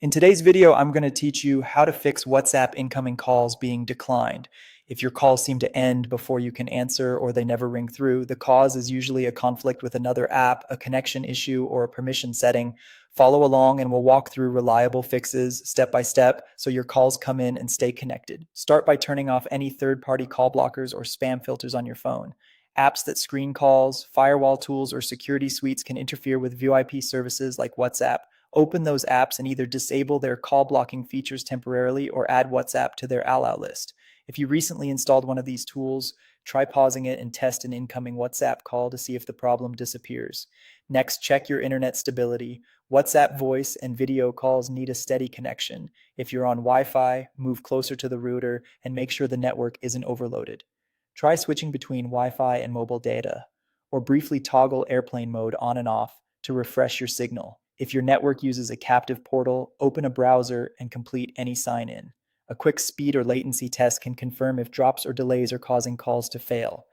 In today's video, I'm going to teach you how to fix WhatsApp incoming calls being declined. If your calls seem to end before you can answer or they never ring through, the cause is usually a conflict with another app, a connection issue, or a permission setting. Follow along and we'll walk through reliable fixes step by step so your calls come in and stay connected. Start by turning off any third-party call blockers or spam filters on your phone. Apps that screen calls, firewall tools, or security suites can interfere with VIP services like WhatsApp. Open those apps and either disable their call blocking features temporarily or add WhatsApp to their allow list. If you recently installed one of these tools, try pausing it and test an incoming WhatsApp call to see if the problem disappears. Next, check your internet stability. WhatsApp voice and video calls need a steady connection. If you're on Wi Fi, move closer to the router and make sure the network isn't overloaded. Try switching between Wi Fi and mobile data, or briefly toggle airplane mode on and off to refresh your signal. If your network uses a captive portal, open a browser and complete any sign in. A quick speed or latency test can confirm if drops or delays are causing calls to fail.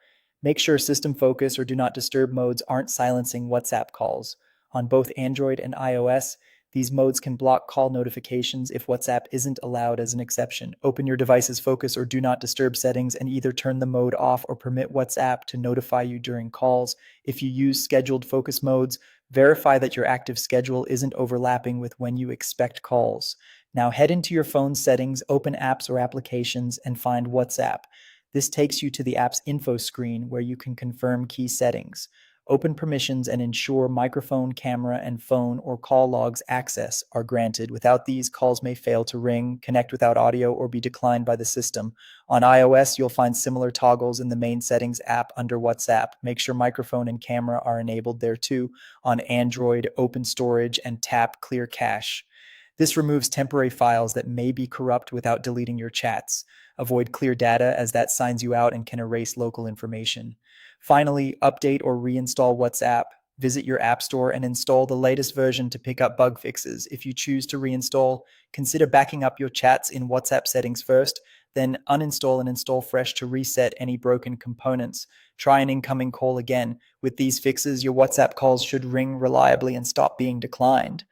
Make sure system focus or do not disturb modes aren't silencing WhatsApp calls. On both Android and iOS, these modes can block call notifications if WhatsApp isn't allowed as an exception. Open your device's focus or do not disturb settings and either turn the mode off or permit WhatsApp to notify you during calls. If you use scheduled focus modes, verify that your active schedule isn't overlapping with when you expect calls. Now head into your phone settings, open apps or applications, and find WhatsApp. This takes you to the app's info screen where you can confirm key settings. Open permissions and ensure microphone, camera, and phone or call logs access are granted. Without these, calls may fail to ring, connect without audio, or be declined by the system. On iOS, you'll find similar toggles in the main settings app under WhatsApp. Make sure microphone and camera are enabled there too. On Android, open storage and tap clear cache. This removes temporary files that may be corrupt without deleting your chats. Avoid clear data as that signs you out and can erase local information. Finally, update or reinstall WhatsApp. Visit your App Store and install the latest version to pick up bug fixes. If you choose to reinstall, consider backing up your chats in WhatsApp settings first, then uninstall and install fresh to reset any broken components. Try an incoming call again. With these fixes, your WhatsApp calls should ring reliably and stop being declined.